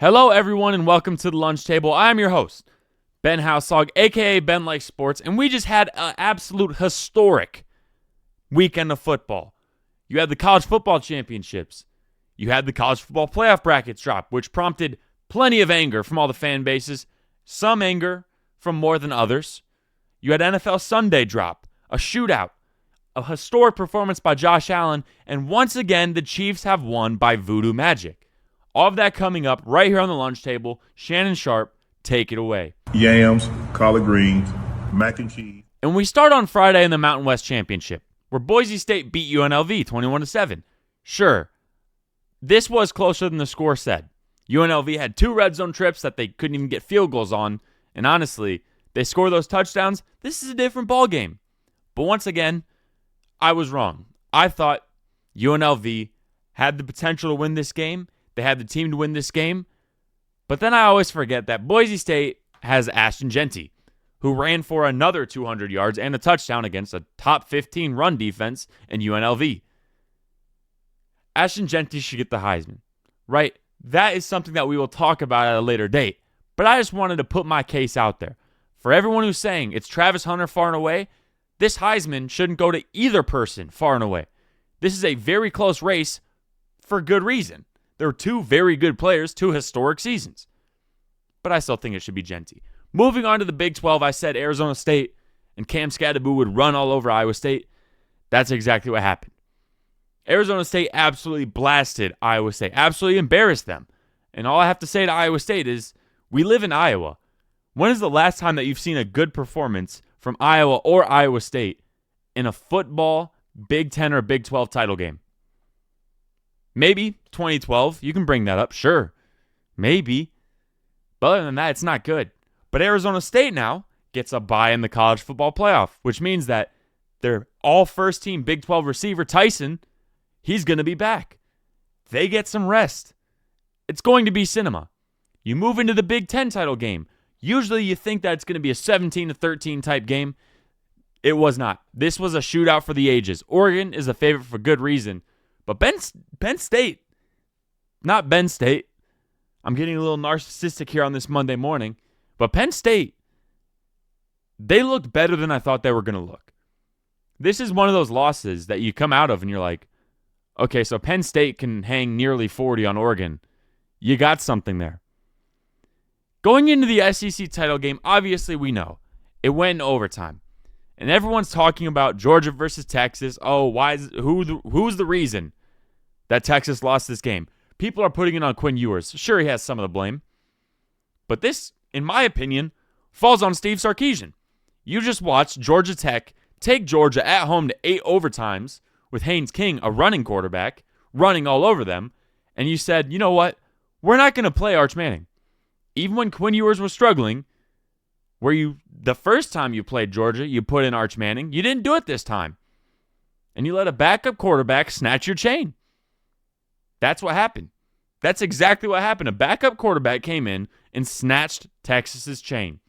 Hello, everyone, and welcome to the lunch table. I'm your host, Ben Houseog, aka Ben Likes Sports, and we just had an absolute historic weekend of football. You had the college football championships. You had the college football playoff brackets drop, which prompted plenty of anger from all the fan bases, some anger from more than others. You had NFL Sunday drop, a shootout, a historic performance by Josh Allen, and once again, the Chiefs have won by voodoo magic. All of that coming up right here on the lunch table. Shannon Sharp, take it away. Yams, collard greens, mac and cheese. And we start on Friday in the Mountain West Championship, where Boise State beat UNLV 21-7. Sure, this was closer than the score said. UNLV had 2 red zone trips that they couldn't even get field goals on, and honestly, they score those touchdowns, this is a different ballgame. But once again, I was wrong. I thought UNLV had the potential to win this game. They had the team to win this game. But then I always forget that Boise State has Ashton Jeanty, who ran for another 200 yards and a touchdown against a top 15 run defense in UNLV. Ashton Jeanty should get the Heisman, right? That is something that we will talk about at a later date. But I just wanted to put my case out there. For everyone who's saying it's Travis Hunter far and away, this Heisman shouldn't go to either person far and away. This is a very close race for good reason. There are 2 very good players, 2 historic seasons. But I still think it should be Jeanty. Moving on to the Big 12, I said Arizona State and Cam Skadaboo would run all over Iowa State. That's exactly what happened. Arizona State absolutely blasted Iowa State, absolutely embarrassed them. And all I have to say to Iowa State is, we live in Iowa. When is the last time that you've seen a good performance from Iowa or Iowa State in a football Big 10 or Big 12 title game? Maybe 2012. You can bring that up. Sure. Maybe. But other than that, it's not good. But Arizona State now gets a bye in the college football playoff, which means that their all-first-team Big 12 receiver, Tyson, he's going to be back. They get some rest. It's going to be cinema. You move into the Big 10 title game. Usually you think that it's going to be a 17-13 type game. It was not. This was a shootout for the ages. Oregon is a favorite for good reason. But Penn State, not Ben State. I'm getting a little narcissistic here on this Monday morning. But Penn State, they looked better than I thought they were going to look. This is one of those losses that you come out of and you're like, okay, so Penn State can hang nearly 40 on Oregon. You got something there. Going into the SEC title game, obviously we know it went in overtime. And everyone's talking about Georgia versus Texas. Oh, who's the reason that Texas lost this game? People are putting it on Quinn Ewers. Sure, he has some of the blame. But this, in my opinion, falls on Steve Sarkisian. You just watched Georgia Tech take Georgia at home to 8 overtimes with Haynes King, a running quarterback, running all over them. And you said, you know what? We're not going to play Arch Manning. Even when Quinn Ewers was struggling, the first time you played Georgia, you put in Arch Manning. You didn't do it this time. And you let a backup quarterback snatch your chain. That's what happened. That's exactly what happened. A backup quarterback came in and snatched Texas's chain.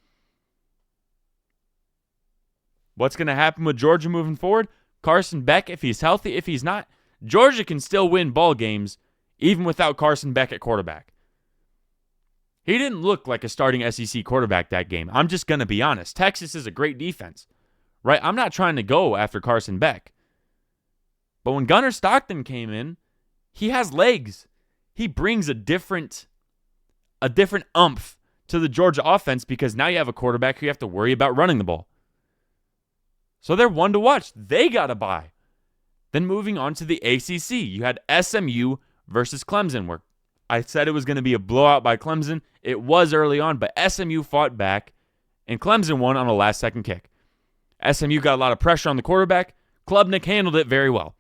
What's going to happen with Georgia moving forward? Carson Beck, if he's healthy, if he's not, Georgia can still win ball games even without Carson Beck at quarterback. He didn't look like a starting SEC quarterback that game. I'm just going to be honest. Texas is a great defense, right? I'm not trying to go after Carson Beck. But when Gunnar Stockton came in, he has legs. He brings a different umph to the Georgia offense because now you have a quarterback who you have to worry about running the ball. So they're one to watch. They got a bye. Then moving on to the ACC, you had SMU versus Clemson, where I said it was going to be a blowout by Clemson. It was early on, but SMU fought back, and Clemson won on a last-second kick. SMU got a lot of pressure on the quarterback. Klubnik handled it very well,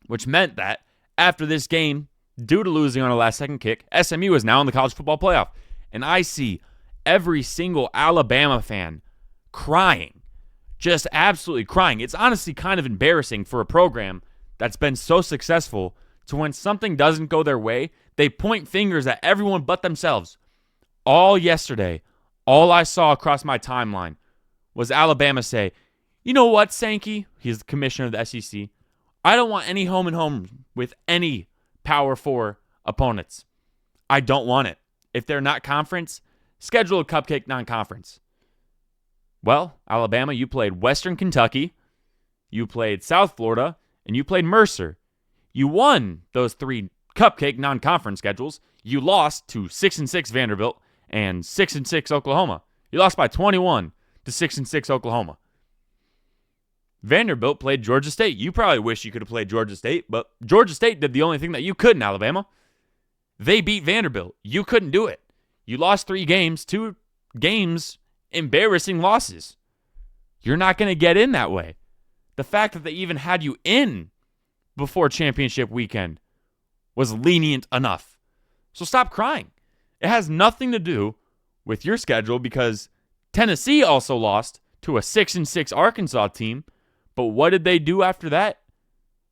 which meant that after this game, due to losing on a last-second kick, SMU is now in the college football playoff. And I see every single Alabama fan crying, just absolutely crying. It's honestly kind of embarrassing for a program that's been so successful to when something doesn't go their way, they point fingers at everyone but themselves. All yesterday, all I saw across my timeline was Alabama say, you know what, Sankey? He's the commissioner of the SEC. I don't want any home and home with any Power 4 opponents. I don't want it. if they're not conference, schedule a cupcake non-conference. Well, Alabama, you played Western Kentucky, you played South Florida, and you played Mercer. You won those 3 cupcake non-conference schedules. You lost to 6-6 Vanderbilt and 6-6 Oklahoma. You lost by 21 to 6-6 Oklahoma. Vanderbilt played Georgia State. You probably wish you could have played Georgia State, but Georgia State did the only thing that you could in Alabama. They beat Vanderbilt. You couldn't do it. You lost 3 games, 2 games, embarrassing losses. You're not going to get in that way. The fact that they even had you in before championship weekend was lenient enough. So stop crying. It has nothing to do with your schedule because Tennessee also lost to a 6-6 Arkansas team. But what did they do after that?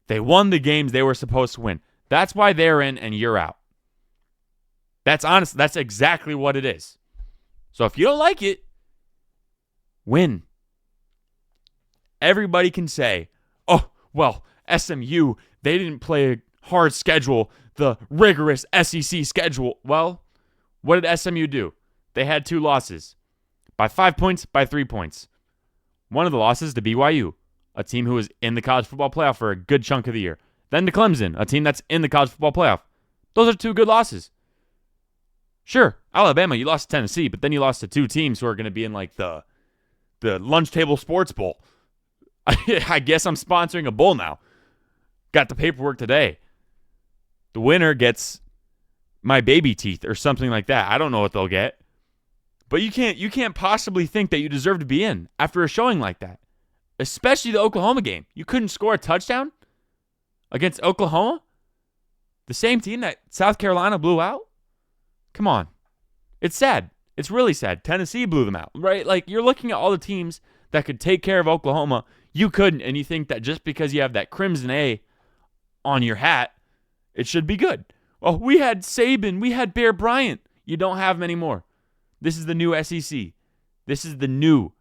They won the games they were supposed to win. That's why they're in and you're out. That's honest. That's exactly what it is. So if you don't like it, win. Everybody can say, oh, well, SMU, they didn't play a hard schedule, the rigorous SEC schedule. Well, what did SMU do? They had 2 losses. By 5 points, by 3 points. One of the losses to BYU, a team who was in the college football playoff for a good chunk of the year. Then to Clemson, a team that's in the college football playoff. Those are 2 good losses. Sure, Alabama, you lost to Tennessee, but then you lost to 2 teams who are going to be in like the lunch table sports bowl. I guess I'm sponsoring a bowl now. Got the paperwork today. The winner gets my baby teeth or something like that. I don't know what they'll get. But you can't possibly think that you deserve to be in after a showing like that. Especially the Oklahoma game. You couldn't score a touchdown against Oklahoma? The same team that South Carolina blew out? Come on. It's sad. It's really sad. Tennessee blew them out, right? Like, you're looking at all the teams that could take care of Oklahoma. You couldn't, and you think that just because you have that Crimson A on your hat, it should be good. Oh, we had Saban. We had Bear Bryant. You don't have them anymore. This is the new SEC. This is the new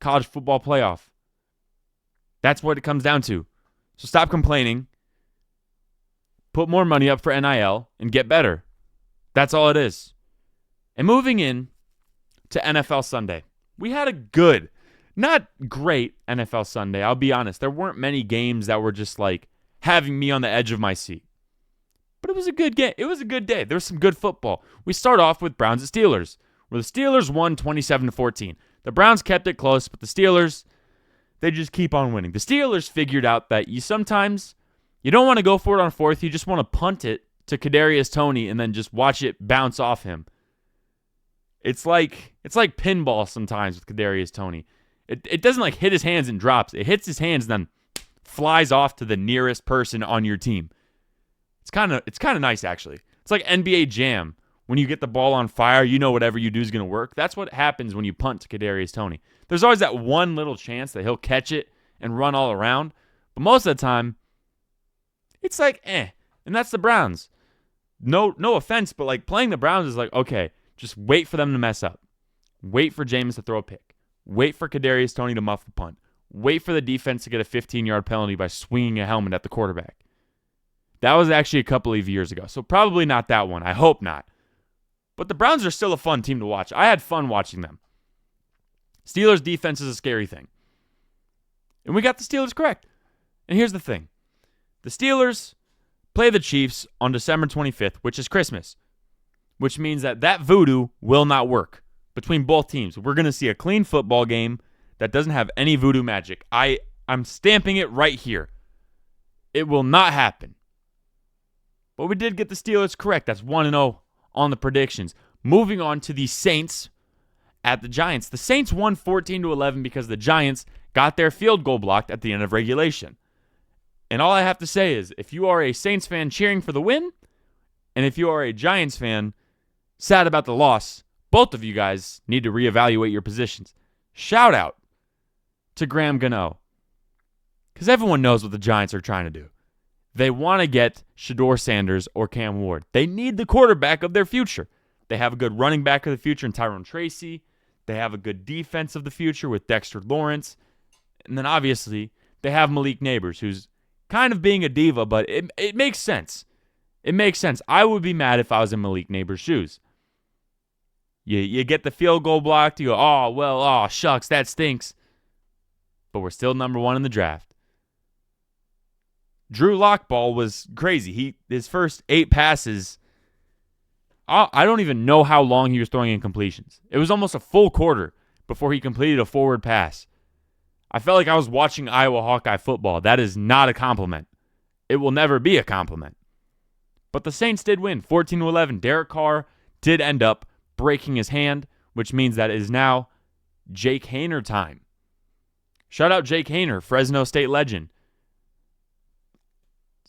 college football playoff. That's what it comes down to. So stop complaining. Put more money up for NIL and get better. That's all it is. And moving in to NFL Sunday. We had a good, not great NFL Sunday. I'll be honest. There weren't many games that were just like having me on the edge of my seat. But it was a good game. It was a good day. There was some good football. We start off with Browns at Steelers, where the Steelers won 27-14. The Browns kept it close, but the Steelers, they just keep on winning. The Steelers figured out that you don't want to go for it on 4th. You just want to punt it to Kadarius Toney and then just watch it bounce off him. It's like pinball sometimes with Kadarius Toney. It doesn't like hit his hands and drops. It hits his hands and then flies off to the nearest person on your team. It's kind of nice actually. It's like NBA Jam. When you get the ball on fire, you know whatever you do is going to work. That's what happens when you punt to Kadarius Toney. There's always that one little chance that he'll catch it and run all around. But most of the time, it's like, And that's the Browns. No offense, but like playing the Browns is like, okay, just wait for them to mess up. Wait for Jameis to throw a pick. Wait for Kadarius Toney to muff the punt. Wait for the defense to get a 15-yard penalty by swinging a helmet at the quarterback. That was actually a couple of years ago, so probably not that one. I hope not. But the Browns are still a fun team to watch. I had fun watching them. Steelers defense is a scary thing. And we got the Steelers correct. And here's the thing. The Steelers play the Chiefs on December 25th, which is Christmas, which means that voodoo will not work between both teams. We're going to see a clean football game that doesn't have any voodoo magic. I'm stamping it right here. It will not happen. But we did get the Steelers correct. That's 1-0 on the predictions. Moving on to the Saints at the Giants. The Saints won 14-11 because the Giants got their field goal blocked at the end of regulation. And all I have to say is, if you are a Saints fan cheering for the win, and if you are a Giants fan sad about the loss, both of you guys need to reevaluate your positions. Shout out to Graham Gano. Because everyone knows what the Giants are trying to do. They want to get Shedeur Sanders or Cam Ward. They need the quarterback of their future. They have a good running back of the future in Tyrone Tracy. They have a good defense of the future with Dexter Lawrence. And then obviously, they have Malik Neighbors, who's kind of being a diva, but it makes sense. It makes sense. I would be mad if I was in Malik Neighbors' shoes. You get the field goal blocked. You go, oh, shucks, that stinks. But we're still number 1 in the draft. Drew Lock ball was crazy. His first 8 passes, I don't even know how long he was throwing incompletions. It was almost a full quarter before he completed a forward pass. I felt like I was watching Iowa Hawkeye football. That is not a compliment. It will never be a compliment. But the Saints did win 14-11. Derek Carr did end up breaking his hand, which means that it is now Jake Haener time. Shout out Jake Haener, Fresno State legend.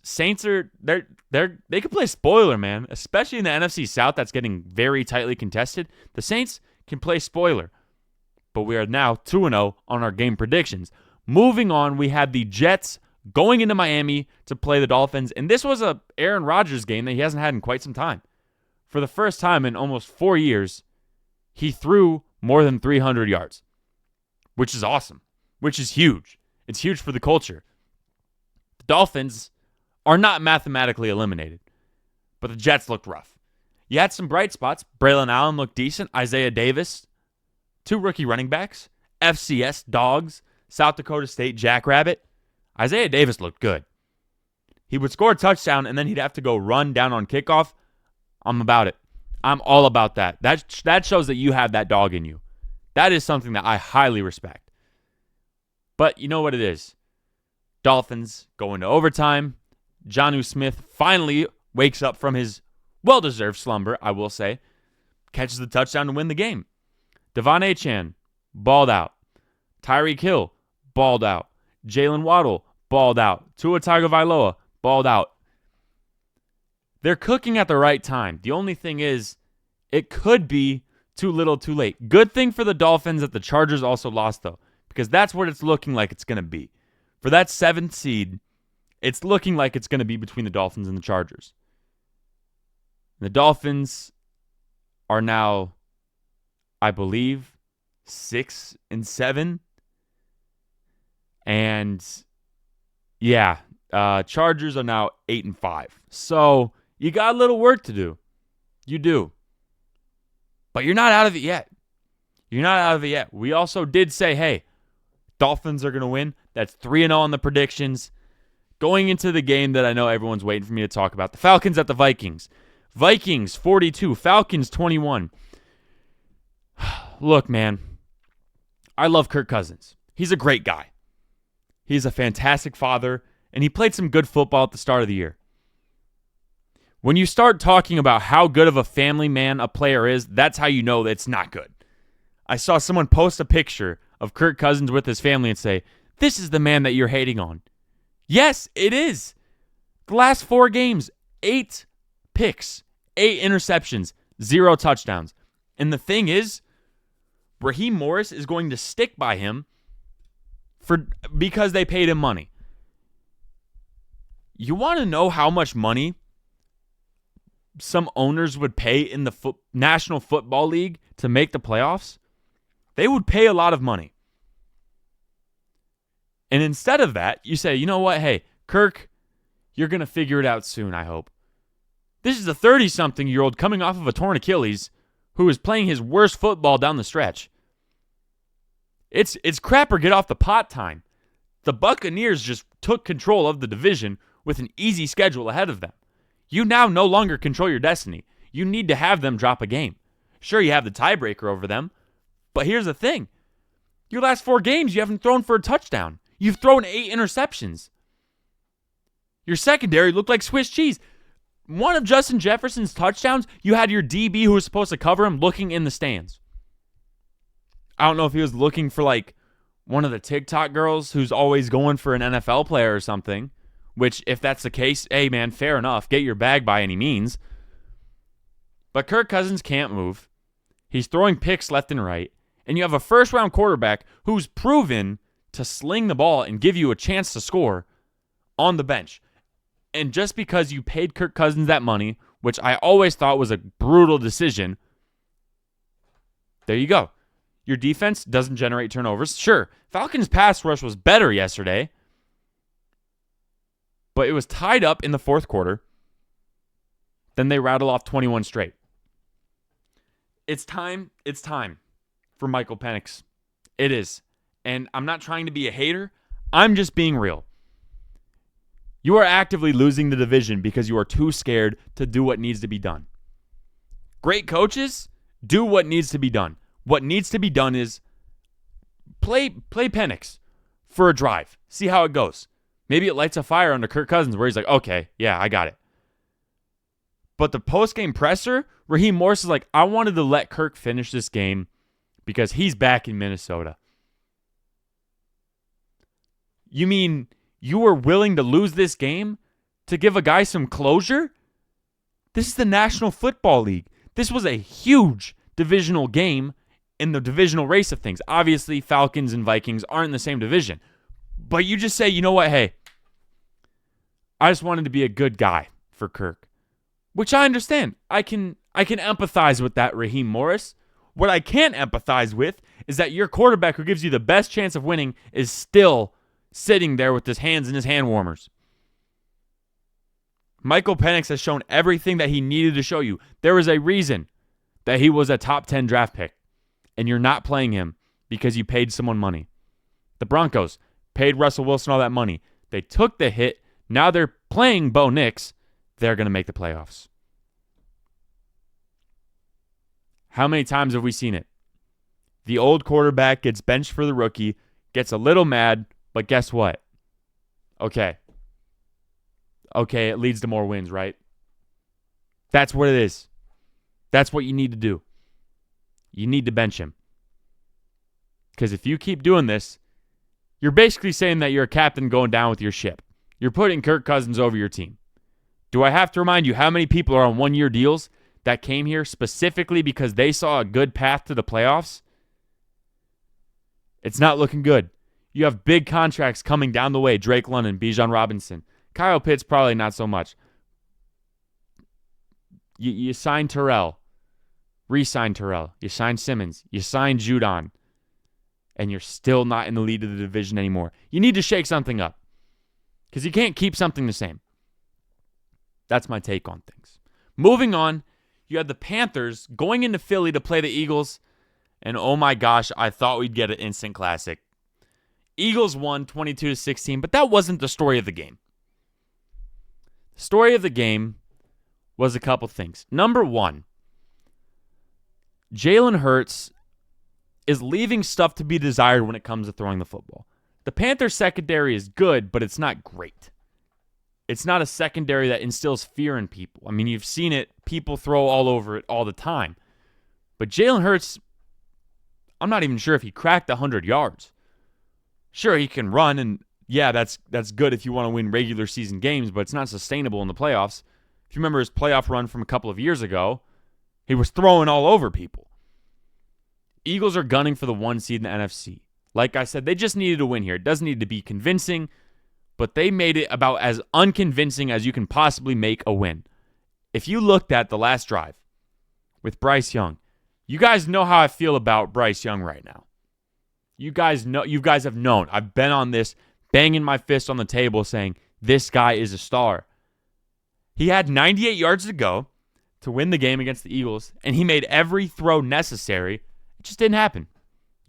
Saints they can play spoiler, man, especially in the NFC South that's getting very tightly contested. The Saints can play spoiler. But we are now 2-0 on our game predictions. Moving on, we had the Jets going into Miami to play the Dolphins, and this was a Aaron Rodgers game that he hasn't had in quite some time. For the first time in almost 4 years, he threw more than 300 yards, which is awesome, which is huge. It's huge for the culture. The Dolphins are not mathematically eliminated, but the Jets looked rough. You had some bright spots. Braylon Allen looked decent. Isaiah Davis, 2 rookie running backs, FCS dogs, South Dakota State Jackrabbit. Isaiah Davis looked good. He would score a touchdown, and then he'd have to go run down on kickoff. I'm about it. I'm all about that. That shows that you have that dog in you. That is something that I highly respect. But you know what it is. Dolphins go into overtime. Jonnu Smith finally wakes up from his well-deserved slumber, I will say. Catches the touchdown to win the game. Devon Achane, balled out. Tyreek Hill, balled out. Jalen Waddle, balled out. Tua Tagovailoa, balled out. They're cooking at the right time. The only thing is, it could be too little too late. Good thing for the Dolphins that the Chargers also lost, though, because that's what it's looking like it's going to be. For that 7th seed, it's looking like it's going to be between the Dolphins and the Chargers. The Dolphins are now, I believe, 6-7. And yeah, Chargers are now 8-5. So you got a little work to do. You do. But you're not out of it yet. You're not out of it yet. We also did say, hey, Dolphins are going to win. That's 3-0 on the predictions. Going into the game that I know everyone's waiting for me to talk about, the Falcons at the Vikings. Vikings 42, Falcons 21. Look, man, I love Kirk Cousins. He's a great guy. He's a fantastic father, and he played some good football at the start of the year. When you start talking about how good of a family man a player is, that's how you know that it's not good. I saw someone post a picture of Kirk Cousins with his family and say, this is the man that you're hating on. Yes, it is. The last 4 games, 8 picks, 8 interceptions, 0 touchdowns. And the thing is, Raheem Morris is going to stick by him because they paid him money. You want to know how much money some owners would pay in the National Football League to make the playoffs? They would pay a lot of money. And instead of that, you say, you know what? Hey, Kirk, you're going to figure it out soon, I hope. This is a 30-something-year-old coming off of a torn Achilles who is playing his worst football down the stretch. It's crap or get off the pot time. The Buccaneers just took control of the division with an easy schedule ahead of them. You now no longer control your destiny. You need to have them drop a game. Sure, you have the tiebreaker over them, but here's the thing. Your last 4 games, you haven't thrown for a touchdown. You've thrown 8 interceptions. Your secondary looked like Swiss cheese. One of Justin Jefferson's touchdowns, you had your DB who was supposed to cover him looking in the stands. I don't know if he was looking for like one of the TikTok girls who's always going for an NFL player or something, which if that's the case, hey man, fair enough. Get your bag by any means. But Kirk Cousins can't move. He's throwing picks left and right. And you have a first-round quarterback who's proven to sling the ball and give you a chance to score on the bench. And just because you paid Kirk Cousins that money, which I always thought was a brutal decision, there you go. Your defense doesn't generate turnovers. Sure, Falcons' pass rush was better yesterday, but it was tied up in the fourth quarter. Then they rattle off 21 straight. It's time. It's time for Michael Penix. It is. And I'm not trying to be a hater. I'm just being real. You are actively losing the division because you are too scared to do what needs to be done. Great coaches do what needs to be done. What needs to be done is play Penix for a drive. See how it goes. Maybe it lights a fire under Kirk Cousins where he's like, okay, yeah, I got it. But the post-game presser, Raheem Morris is like, I wanted to let Kirk finish this game because he's back in Minnesota. You mean you were willing to lose this game to give a guy some closure? This is the National Football League. This was a huge divisional game in the divisional race of things. Obviously, Falcons and Vikings aren't in the same division. But you just say, you know what, hey, I just wanted to be a good guy for Kirk. Which I understand. I can empathize with that, Raheem Morris. What I can't empathize with is that your quarterback who gives you the best chance of winning is still sitting there with his hands in his hand warmers. Michael Penix has shown everything that he needed to show you. There is a reason that he was a top 10 draft pick, and you're not playing him because you paid someone money. The Broncos paid Russell Wilson all that money. They took the hit. Now they're playing Bo Nix. They're going to make the playoffs. How many times have we seen it? The old quarterback gets benched for the rookie, gets a little mad, but guess what? Okay, it leads to more wins, right? That's what it is. That's what you need to do. You need to bench him. Because if you keep doing this, you're basically saying that you're a captain going down with your ship. You're putting Kirk Cousins over your team. Do I have to remind you how many people are on one-year deals that came here specifically because they saw a good path to the playoffs? It's not looking good. You have big contracts coming down the way. Drake London, Bijan Robinson. Kyle Pitts, probably not so much. You signed Terrell. Re-signed Terrell. You signed Simmons. You signed Judon. And you're still not in the lead of the division anymore. You need to shake something up. Because you can't keep something the same. That's my take on things. Moving on, you had the Panthers going into Philly to play the Eagles. And oh my gosh, I thought we'd get an instant classic. Eagles won 22-16, but that wasn't the story of the game. The story of the game was a couple things. Number one, Jalen Hurts is leaving stuff to be desired when it comes to throwing the football. The Panthers secondary is good, but it's not great. It's not a secondary that instills fear in people. I mean, you've seen it. People throw all over it all the time. But Jalen Hurts, I'm not even sure if he cracked 100 yards. Sure, he can run, and yeah, that's good if you want to win regular season games, but it's not sustainable in the playoffs. If you remember his playoff run from a couple of years ago, he was throwing all over people. Eagles are gunning for the 1 seed in the NFC. Like I said, they just needed to win here. It doesn't need to be convincing, but they made it about as unconvincing as you can possibly make a win. If you looked at the last drive with Bryce Young, you guys know how I feel about Bryce Young right now. You guys have known. I've been on this, banging my fist on the table saying, this guy is a star. He had 98 yards to go to win the game against the Eagles, and he made every throw necessary. It just didn't happen.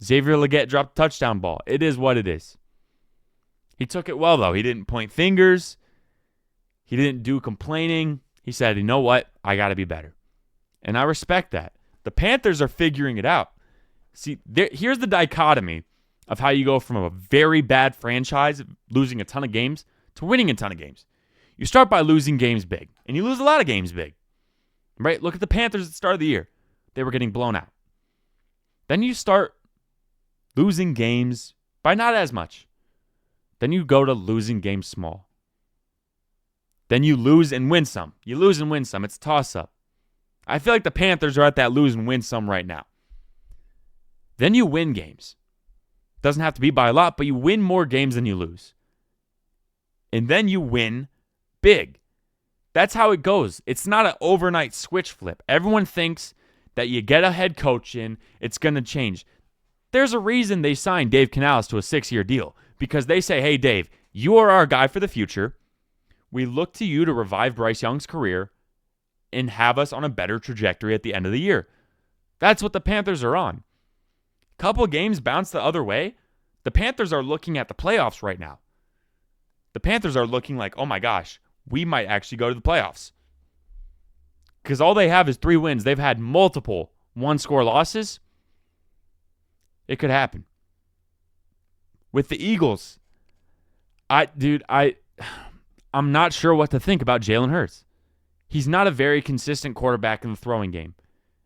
Xavier Legette dropped a touchdown ball. It is what it is. He took it well, though. He didn't point fingers. He didn't do complaining. He said, you know what? I got to be better. And I respect that. The Panthers are figuring it out. See, here's the dichotomy of how you go from a very bad franchise, losing a ton of games, to winning a ton of games. You start by losing games big, and you lose a lot of games big. Right? Look at the Panthers at the start of the year. They were getting blown out. Then you start losing games by not as much. Then you go to losing games small. Then you lose and win some. You lose and win some. It's a toss-up. I feel like the Panthers are at that lose and win some right now. Then you win games. Doesn't have to be by a lot, but you win more games than you lose. And then you win big. That's how it goes. It's not an overnight switch flip. Everyone thinks that you get a head coach in, it's going to change. There's a reason they signed Dave Canales to a 6-year deal. Because they say, hey, Dave, you are our guy for the future. We look to you to revive Bryce Young's career and have us on a better trajectory at the end of the year. That's what the Panthers are on. Couple games bounced the other way. The Panthers are looking at the playoffs right now. The Panthers are looking like, oh my gosh, we might actually go to the playoffs. Because all they have is 3 wins. They've had multiple one-score losses. It could happen. With the Eagles, I'm not sure what to think about Jalen Hurts. He's not a very consistent quarterback in the throwing game.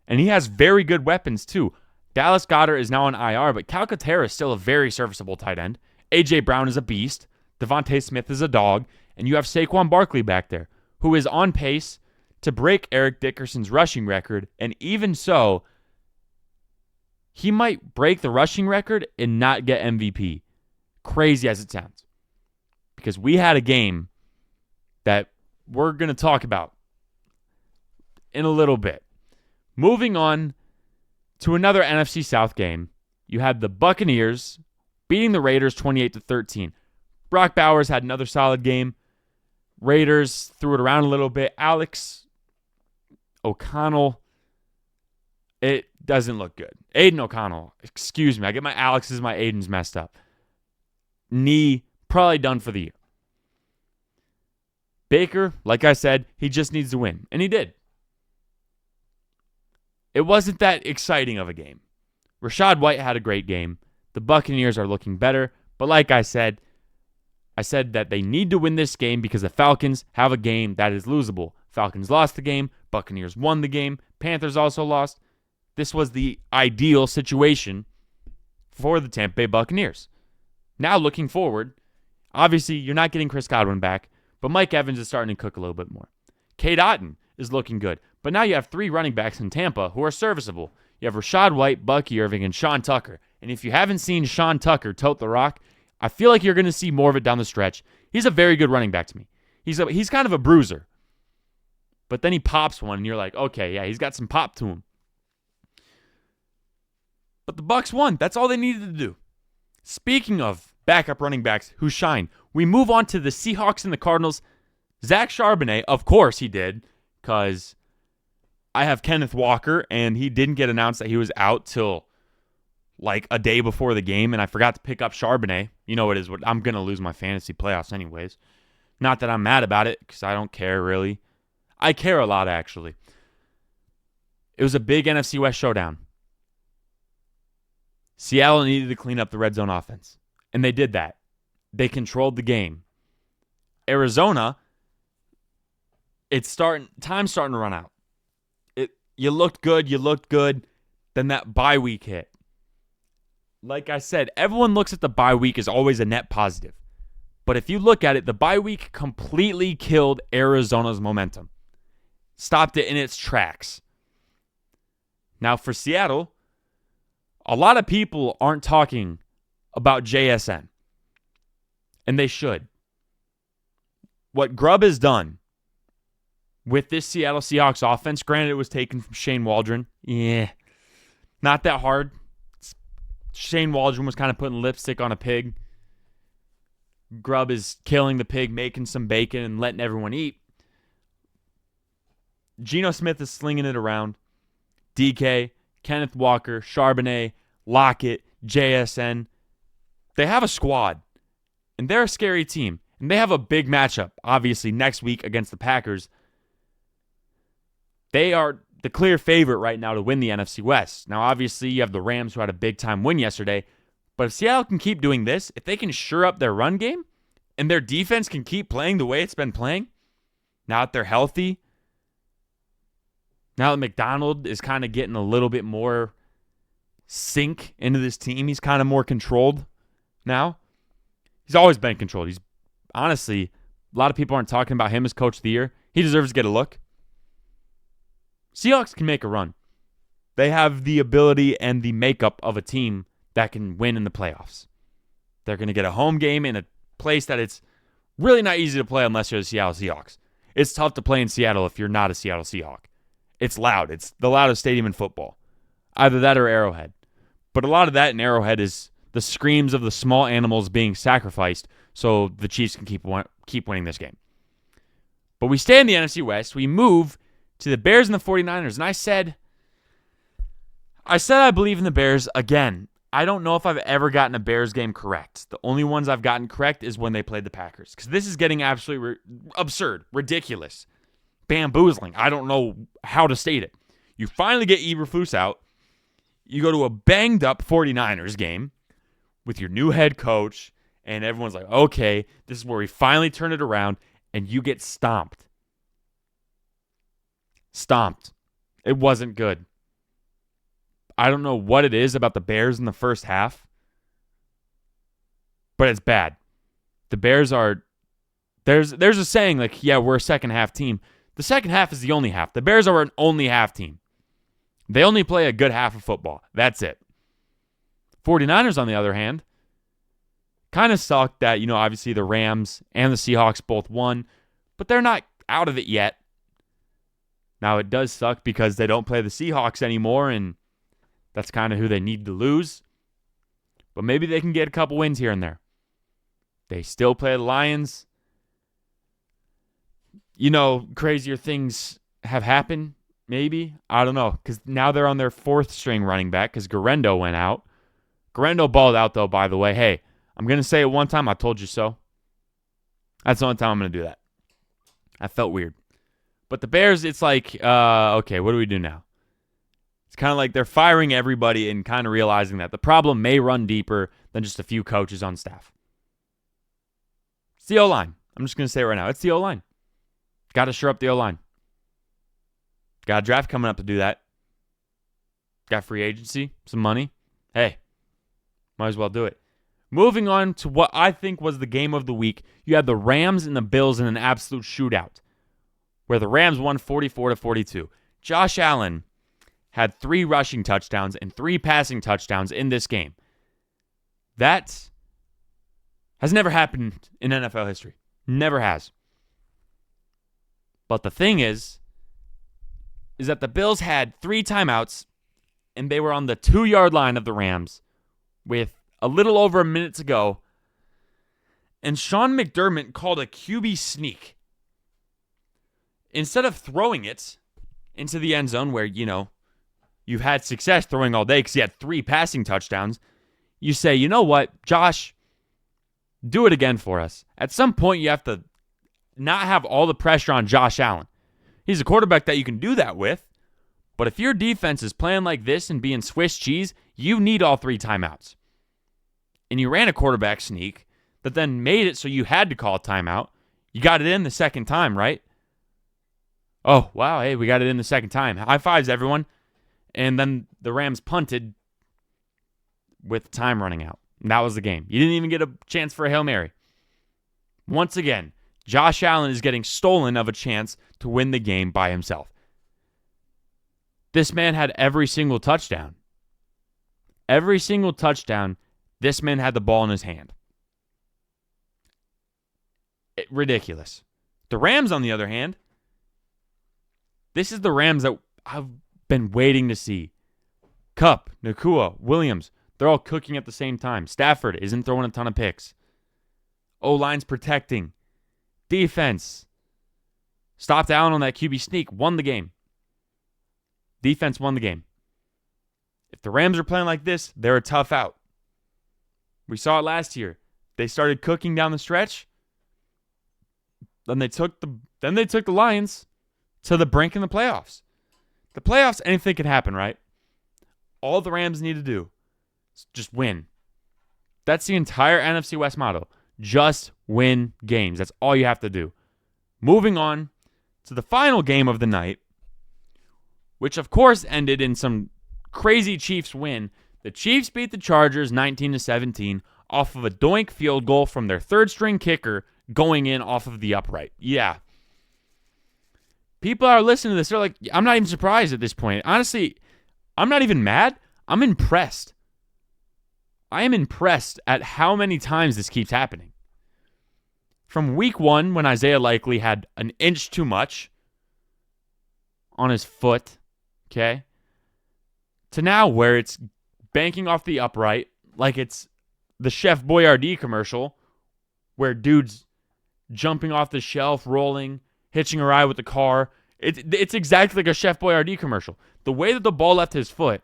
And he has very good weapons, too. Dallas Goedert is now on IR, but Calcaterra is still a very serviceable tight end. A.J. Brown is a beast. Devontae Smith is a dog. And you have Saquon Barkley back there, who is on pace to break Eric Dickerson's rushing record. And even so, he might break the rushing record and not get MVP. Crazy as it sounds. Because we had a game that we're going to talk about in a little bit. Moving on to another NFC South game, you had the Buccaneers beating the Raiders 28-13. Brock Bowers had another solid game. Raiders threw it around a little bit. Alex O'Connell, it doesn't look good. Aiden O'Connell, excuse me. I get my Alex's, my Aiden's messed up. Knee, probably done for the year. Baker, like I said, he just needs to win. And he did. It wasn't that exciting of a game. Rachaad White had a great game. The Buccaneers are looking better. But like I said that they need to win this game because the Falcons have a game that is losable. Falcons lost the game. Buccaneers won the game. Panthers also lost. This was the ideal situation for the Tampa Bay Buccaneers. Now looking forward, obviously you're not getting Chris Godwin back, but Mike Evans is starting to cook a little bit more. Cade Otton is looking good. But now you have 3 running backs in Tampa who are serviceable. You have Rachaad White, Bucky Irving, and Sean Tucker. And if you haven't seen Sean Tucker tote the rock, I feel like you're going to see more of it down the stretch. He's a very good running back to me. He's kind of a bruiser. But then he pops one, and you're like, okay, yeah, he's got some pop to him. But the Bucs won. That's all they needed to do. Speaking of backup running backs who shine, we move on to the Seahawks and the Cardinals. Zach Charbonnet, of course he did, because I have Kenneth Walker, and he didn't get announced that he was out till like a day before the game, and I forgot to pick up Charbonnet. You know it is. I'm going to lose my fantasy playoffs anyways. Not that I'm mad about it, because I don't care, really. I care a lot, actually. It was a big NFC West showdown. Seattle needed to clean up the red zone offense, and they did that. They controlled the game. Arizona, time's starting to run out. You looked good. Then that bye week hit. Like I said, everyone looks at the bye week as always a net positive. But if you look at it, the bye week completely killed Arizona's momentum. Stopped it in its tracks. Now for Seattle, a lot of people aren't talking about JSN. And they should. What Grubb has done with this Seattle Seahawks offense, granted it was taken from Shane Waldron. Yeah, not that hard. Shane Waldron was kind of putting lipstick on a pig. Grubb is killing the pig, making some bacon, and letting everyone eat. Geno Smith is slinging it around. DK, Kenneth Walker, Charbonnet, Lockett, JSN. They have a squad, and they're a scary team. And they have a big matchup, obviously, next week against the Packers. They are the clear favorite right now to win the NFC West. Now, obviously, you have the Rams who had a big-time win yesterday. But if Seattle can keep doing this, if they can shore up their run game, and their defense can keep playing the way it's been playing, now that they're healthy, now that McDonald is kind of getting a little bit more sink into this team, he's kind of more controlled now. He's always been controlled. He's honestly, a lot of people aren't talking about him as coach of the year. He deserves to get a look. Seahawks can make a run. They have the ability and the makeup of a team that can win in the playoffs. They're going to get a home game in a place that it's really not easy to play unless you're the Seattle Seahawks. It's tough to play in Seattle if you're not a Seattle Seahawk. It's loud. It's the loudest stadium in football. Either that or Arrowhead. But a lot of that in Arrowhead is the screams of the small animals being sacrificed so the Chiefs can keep winning this game. But we stay in the NFC West. We move to the Bears and the 49ers. And I said, I said I believe in the Bears again. I don't know if I've ever gotten a Bears game correct. The only ones I've gotten correct is when they played the Packers. Because this is getting absolutely absurd, ridiculous, bamboozling. I don't know how to state it. You finally get Eberflus out. You go to a banged up 49ers game with your new head coach, and everyone's like, okay, this is where we finally turn it around, and you get stomped. Stomped. It wasn't good. I don't know what it is about the Bears in the first half, but it's bad. The Bears are, there's a saying like, yeah, we're a second half team. The second half is the only half. The Bears are an only half team. They only play a good half of football. That's it. 49ers, on the other hand, kind of sucked that, obviously the Rams and the Seahawks both won, but they're not out of it yet. Now, it does suck because they don't play the Seahawks anymore, and that's kind of who they need to lose. But maybe they can get a couple wins here and there. They still play the Lions. Crazier things have happened, maybe. I don't know, because now they're on their fourth string running back because Garendo went out. Garendo balled out, though, by the way. Hey, I'm going to say it one time. I told you so. That's the only time I'm going to do that. I felt weird. But the Bears, it's like, okay, what do we do now? It's kind of like they're firing everybody and kind of realizing that the problem may run deeper than just a few coaches on staff. It's the O-line. I'm just going to say it right now. It's the O-line. Got to shore up the O-line. Got a draft coming up to do that. Got free agency, some money. Hey, might as well do it. Moving on to what I think was the game of the week. You had the Rams and the Bills in an absolute shootout, where the Rams won 44-42. Josh Allen had 3 rushing touchdowns and 3 passing touchdowns in this game. That has never happened in NFL history. Never has. But the thing is that the Bills had 3 timeouts, and they were on the 2-yard line of the Rams with a little over a minute to go. And Sean McDermott called a QB sneak. Instead of throwing it into the end zone where, you've had success throwing all day because you had 3 passing touchdowns, you say, you know what, Josh, do it again for us. At some point, you have to not have all the pressure on Josh Allen. He's a quarterback that you can do that with, but if your defense is playing like this and being Swiss cheese, you need all 3 timeouts. And you ran a quarterback sneak that then made it so you had to call a timeout. You got it in the second time, right? Oh, wow, hey, we got it in the second time. High fives, everyone. And then the Rams punted with time running out. And that was the game. You didn't even get a chance for a Hail Mary. Once again, Josh Allen is getting stolen of a chance to win the game by himself. This man had every single touchdown. Every single touchdown, this man had the ball in his hand. Ridiculous. The Rams, on the other hand, this is the Rams that I've been waiting to see. Kupp, Nakua, Williams, they're all cooking at the same time. Stafford isn't throwing a ton of picks. O-line's protecting. Defense stopped Allen on that QB sneak, won the game. Defense won the game. If the Rams are playing like this, they're a tough out. We saw it last year. They started cooking down the stretch. Then they took the Lions to the brink in the playoffs. The playoffs, anything can happen, right? All the Rams need to do is just win. That's the entire NFC West motto. Just win games. That's all you have to do. Moving on to the final game of the night, which of course ended in some crazy Chiefs win. The Chiefs beat the Chargers 19-17 off of a doink field goal from their third-string kicker going in off of the upright. Yeah. People are listening to this. They're like, I'm not even surprised at this point. Honestly, I'm not even mad. I'm impressed. I am impressed at how many times this keeps happening. From week 1, when Isaiah Likely had an inch too much on his foot, okay, to now where it's banking off the upright like it's the Chef Boyardee commercial where dude's jumping off the shelf, rolling, hitching a ride with the car. It's exactly like a Chef Boyardee commercial. The way that the ball left his foot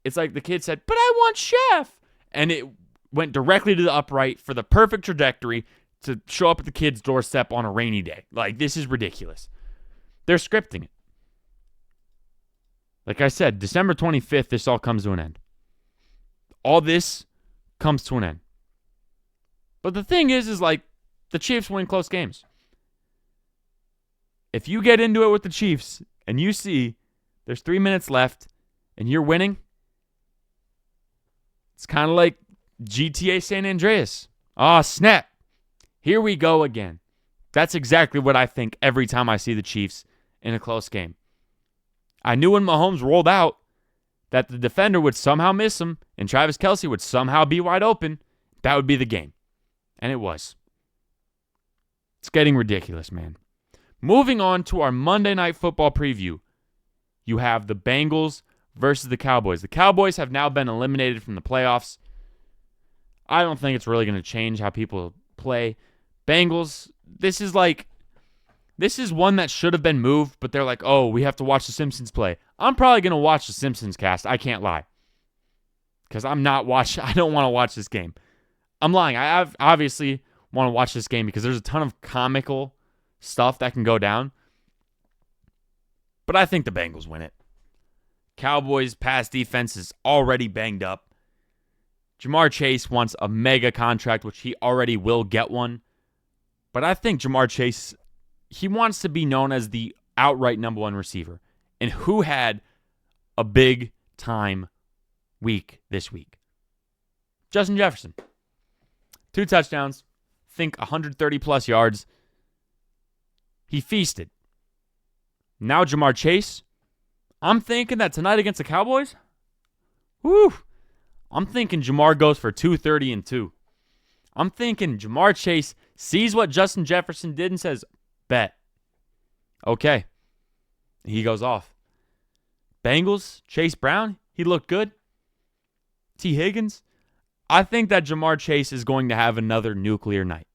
It's like the kid said, but I want chef. And it went directly to the upright for the perfect trajectory to show up at the kid's doorstep on a rainy day. Like, this is ridiculous. They're scripting it. Like I said, December 25th, this all comes to an end. All this comes to an end. But the thing is like, the Chiefs win close games. If you get into it with the Chiefs and you see there's 3 minutes left and you're winning, it's kind of like GTA San Andreas. Oh, snap. Here we go again. That's exactly what I think every time I see the Chiefs in a close game. I knew when Mahomes rolled out that the defender would somehow miss him and Travis Kelce would somehow be wide open. That would be the game. And it was. It's getting ridiculous, man. Moving on to our Monday Night Football preview. You have the Bengals versus the Cowboys. The Cowboys have now been eliminated from the playoffs. I don't think it's really going to change how people play. Bengals, this is one that should have been moved, but they're like, oh, we have to watch the Simpsons play. I'm probably going to watch the Simpsons cast. I can't lie. Because I don't want to watch this game. I'm lying. I obviously want to watch this game because there's a ton of comical stuff that can go down. But I think the Bengals win it. Cowboys' pass defense is already banged up. Jamar Chase wants a mega contract, which he already will get one. But I think Jamar Chase, he wants to be known as the outright number one receiver. And who had a big time week this week? Justin Jefferson. 2 touchdowns. Think 130 plus yards. He feasted. Now Jamar Chase. I'm thinking that tonight against the Cowboys, I'm thinking Jamar goes for 230 and 2. I'm thinking Jamar Chase sees what Justin Jefferson did and says, bet. Okay. He goes off. Bengals, Chase Brown, he looked good. T. Higgins, I think that Jamar Chase is going to have another nuclear night.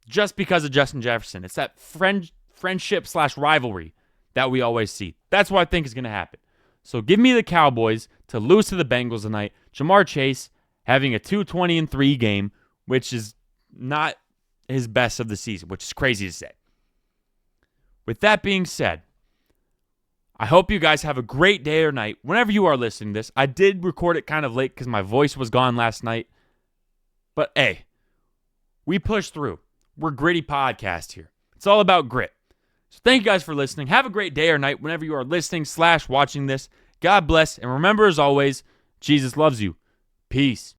Just because of Justin Jefferson. It's that friendship/rivalry that we always see. That's what I think is going to happen. So give me the Cowboys to lose to the Bengals tonight. Jamar Chase having a 220-3 game, which is not his best of the season, which is crazy to say. With that being said, I hope you guys have a great day or night whenever you are listening to this. I did record it kind of late because my voice was gone last night. But hey, we pushed through. We're Gritty Podcast here. It's all about grit. So thank you guys for listening. Have a great day or night whenever you are listening/watching this. God bless. And remember, as always, Jesus loves you. Peace.